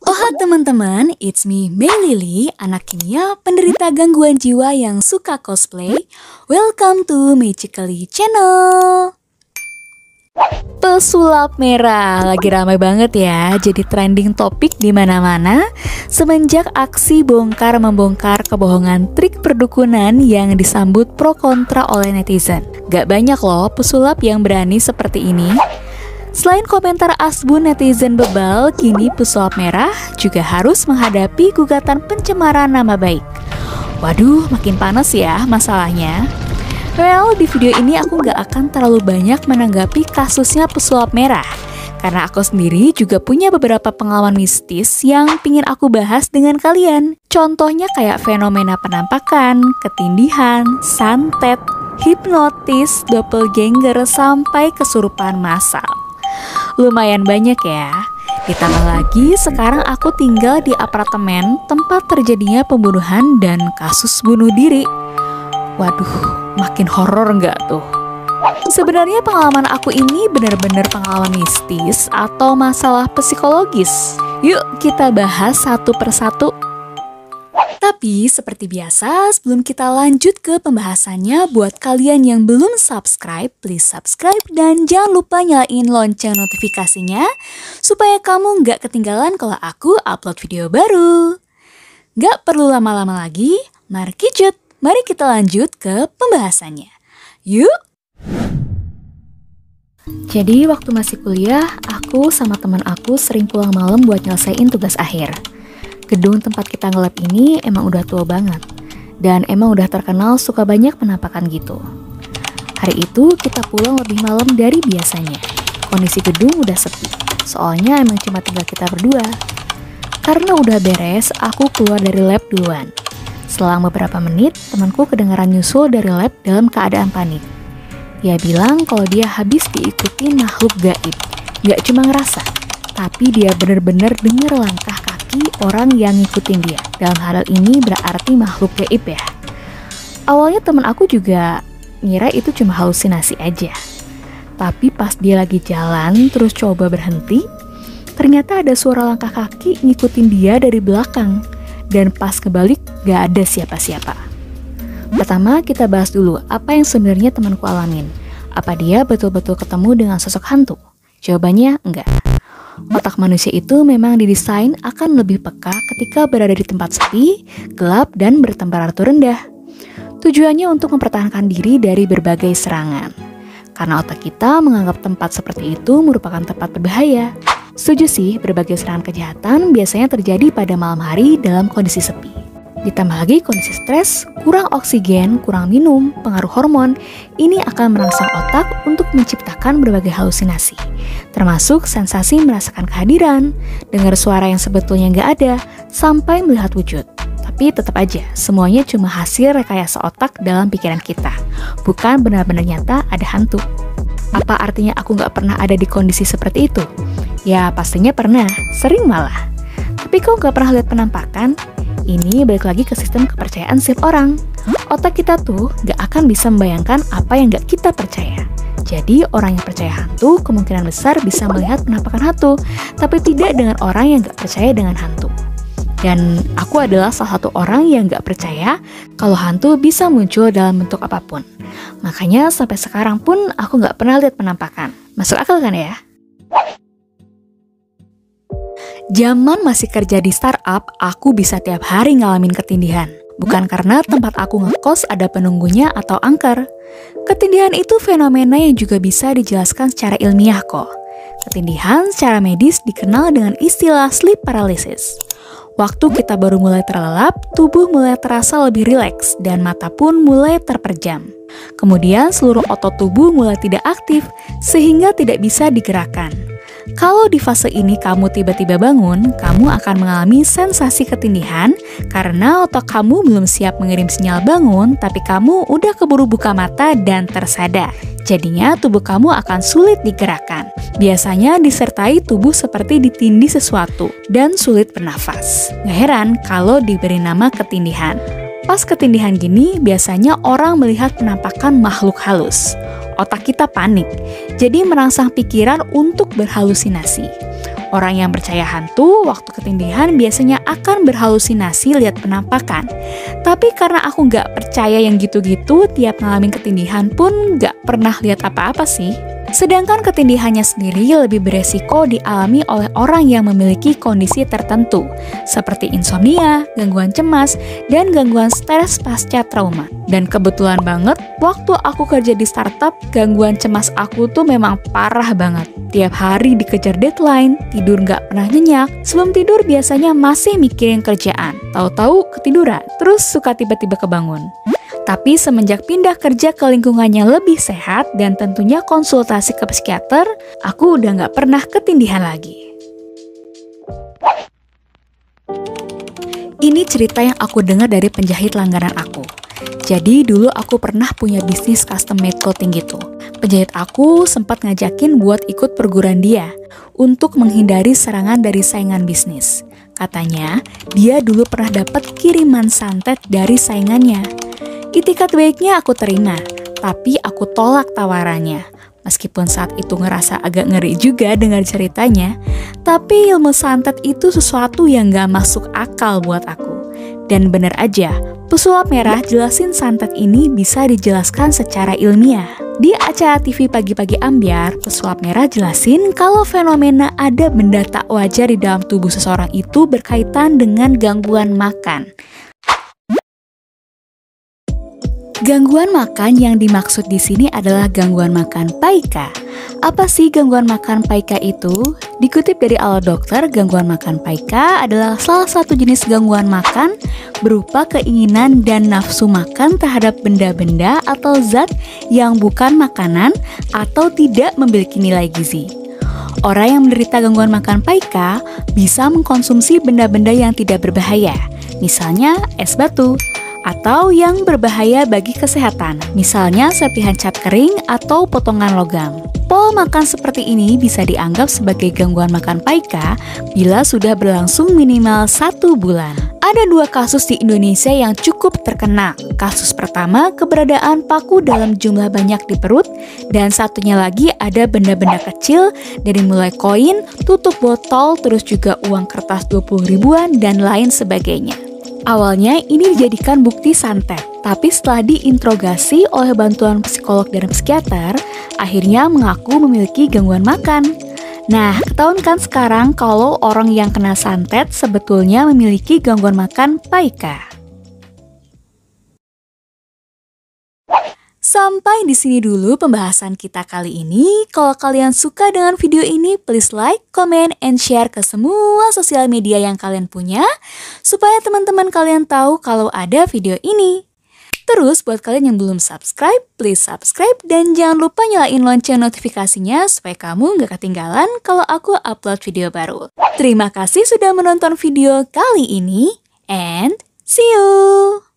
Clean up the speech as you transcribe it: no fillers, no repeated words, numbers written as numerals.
Teman-teman, it's me, Mei Lily, anak kimia penderita gangguan jiwa yang suka cosplay. Welcome to Magically Channel. Pesulap merah lagi ramai banget ya, jadi trending topik di mana-mana semenjak aksi bongkar-membongkar kebohongan trik perdukunan yang disambut pro kontra oleh netizen. Gak banyak loh pesulap yang berani seperti ini. Selain komentar asbun netizen bebal, kini pesulap merah juga harus menghadapi gugatan pencemaran nama baik. Waduh, makin panas ya masalahnya. Well, di video ini aku gak akan terlalu banyak menanggapi kasusnya pesulap merah, karena aku sendiri juga punya beberapa pengalaman mistis yang pingin aku bahas dengan kalian. Contohnya kayak fenomena penampakan, ketindihan, santet, hipnotis, doppelganger, sampai kesurupan massal. Lumayan banyak ya. Ditambah lagi sekarang aku tinggal di apartemen tempat terjadinya pembunuhan dan kasus bunuh diri. Waduh, makin horor nggak tuh? Sebenarnya pengalaman aku ini benar-benar pengalaman mistis atau masalah psikologis? Yuk kita bahas satu persatu. Tapi seperti biasa, sebelum kita lanjut ke pembahasannya, buat kalian yang belum subscribe, please subscribe dan jangan lupa nyalain lonceng notifikasinya supaya kamu nggak ketinggalan kalau aku upload video baru. Nggak perlu lama-lama lagi, mari kita lanjut ke pembahasannya. Yuk! Jadi waktu masih kuliah, aku sama teman aku sering pulang malam buat nyelesain tugas akhir. Gedung tempat kita ngelab ini emang udah tua banget, dan emang udah terkenal suka banyak penampakan gitu. Hari itu kita pulang lebih malam dari biasanya. Kondisi gedung udah sepi, soalnya emang cuma tinggal kita berdua. Karena udah beres, aku keluar dari lab duluan. Selang beberapa menit, temanku kedengaran nyusul dari lab dalam keadaan panik. Dia bilang kalau dia habis diikuti makhluk gaib. Gak cuma ngerasa, tapi dia bener-bener denger langkah orang yang ngikutin dia. Dalam hal ini berarti makhluk gaib ya. Awalnya temen aku juga ngira itu cuma halusinasi aja. Tapi pas dia lagi jalan terus coba berhenti, ternyata ada suara langkah kaki ngikutin dia dari belakang. Dan pas kebalik gak ada siapa-siapa. Pertama kita bahas dulu apa yang sebenarnya temanku alamin. Apa dia betul-betul ketemu dengan sosok hantu? Jawabannya enggak. Otak manusia itu memang didesain akan lebih peka ketika berada di tempat sepi, gelap, dan bertemperatur rendah. Tujuannya untuk mempertahankan diri dari berbagai serangan. Karena otak kita menganggap tempat seperti itu merupakan tempat berbahaya. Setuju sih, berbagai serangan kejahatan biasanya terjadi pada malam hari dalam kondisi sepi. Ditambah lagi kondisi stres, kurang oksigen, kurang minum, pengaruh hormon, ini akan merangsang otak untuk menciptakan berbagai halusinasi. Termasuk sensasi merasakan kehadiran, dengar suara yang sebetulnya nggak ada, sampai melihat wujud. Tapi tetap aja, semuanya cuma hasil rekayasa otak dalam pikiran kita. Bukan benar-benar nyata ada hantu. Apa artinya aku nggak pernah ada di kondisi seperti itu? Ya pastinya pernah, sering malah. Tapi kok nggak pernah lihat penampakan? Ini balik lagi ke sistem kepercayaan setiap orang. Otak kita tuh gak akan bisa membayangkan apa yang gak kita percaya. Jadi orang yang percaya hantu kemungkinan besar bisa melihat penampakan hantu, tapi tidak dengan orang yang gak percaya dengan hantu. Dan aku adalah salah satu orang yang gak percaya kalau hantu bisa muncul dalam bentuk apapun. Makanya sampai sekarang pun aku gak pernah lihat penampakan. Masuk akal kan ya? Zaman masih kerja di startup, aku bisa tiap hari ngalamin ketindihan. Bukan karena tempat aku ngekos ada penunggunya atau angker. Ketindihan itu fenomena yang juga bisa dijelaskan secara ilmiah kok. Ketindihan secara medis dikenal dengan istilah sleep paralysis. Waktu kita baru mulai terlelap, tubuh mulai terasa lebih rileks dan mata pun mulai terpejam. Kemudian seluruh otot tubuh mulai tidak aktif sehingga tidak bisa digerakkan. Kalau di fase ini kamu tiba-tiba bangun, kamu akan mengalami sensasi ketindihan karena otak kamu belum siap mengirim sinyal bangun, tapi kamu udah keburu buka mata dan tersadar. Jadinya tubuh kamu akan sulit digerakkan. Biasanya disertai tubuh seperti ditindih sesuatu dan sulit bernafas. Gak heran kalau diberi nama ketindihan. Pas ketindihan gini, biasanya orang melihat penampakan makhluk halus. Otak kita panik, jadi merangsang pikiran untuk berhalusinasi. Orang yang percaya hantu waktu ketindihan biasanya akan berhalusinasi lihat penampakan. Tapi karena aku nggak percaya yang gitu-gitu, tiap ngalamin ketindihan pun nggak pernah lihat apa-apa sih. Sedangkan ketindihannya sendiri lebih beresiko dialami oleh orang yang memiliki kondisi tertentu, seperti insomnia, gangguan cemas, dan gangguan stres pasca trauma. Dan kebetulan banget, waktu aku kerja di startup, gangguan cemas aku tuh memang parah banget. Tiap hari dikejar deadline, tidur nggak pernah nyenyak, sebelum tidur biasanya masih mikirin kerjaan. Tahu-tahu ketiduran, terus suka tiba-tiba kebangun. Tapi semenjak pindah kerja ke lingkungan yang lebih sehat dan tentunya konsultasi ke psikiater, aku udah nggak pernah ketindihan lagi. Ini cerita yang aku dengar dari penjahit langganan aku. Jadi dulu aku pernah punya bisnis custom made clothing gitu. Penjahit aku sempat ngajakin buat ikut perguruan dia untuk menghindari serangan dari saingan bisnis. Katanya, dia dulu pernah dapat kiriman santet dari saingannya. Itikat baiknya aku terima, tapi aku tolak tawarannya. Meskipun saat itu ngerasa agak ngeri juga dengar ceritanya, tapi ilmu santet itu sesuatu yang gak masuk akal buat aku. Dan bener aja, pesulap merah jelasin santet ini bisa dijelaskan secara ilmiah. Di acara TV Pagi-Pagi Ambyar, pesulap merah jelasin kalau fenomena ada benda tak wajar di dalam tubuh seseorang itu berkaitan dengan gangguan makan. Gangguan makan yang dimaksud di sini adalah gangguan makan PAIKA. Apa sih gangguan makan PAIKA itu? Dikutip dari Ala Dokter, gangguan makan PAIKA adalah salah satu jenis gangguan makan berupa keinginan dan nafsu makan terhadap benda-benda atau zat yang bukan makanan atau tidak memiliki nilai gizi. Orang yang menderita gangguan makan PAIKA bisa mengkonsumsi benda-benda yang tidak berbahaya, misalnya es batu, atau yang berbahaya bagi kesehatan, misalnya serpihan cat kering atau potongan logam. Pola makan seperti ini bisa dianggap sebagai gangguan makan PAIKA bila sudah berlangsung minimal 1 bulan. Ada 2 kasus di Indonesia yang cukup terkenal. Kasus pertama, keberadaan paku dalam jumlah banyak di perut, dan satunya lagi ada benda-benda kecil dari mulai koin, tutup botol, terus juga uang kertas 20 ribuan, dan lain sebagainya. Awalnya ini dijadikan bukti santet, tapi setelah diinterogasi oleh bantuan psikolog dan psikiater, akhirnya mengaku memiliki gangguan makan. Nah, ketahuan kan sekarang kalau orang yang kena santet sebetulnya memiliki gangguan makan PAIKA. Sampai di sini dulu pembahasan kita kali ini. Kalau kalian suka dengan video ini, please like, comment, and share ke semua sosial media yang kalian punya, supaya teman-teman kalian tahu kalau ada video ini. Terus buat kalian yang belum subscribe, please subscribe dan jangan lupa nyalain lonceng notifikasinya supaya kamu nggak ketinggalan kalau aku upload video baru. Terima kasih sudah menonton video kali ini, and see you!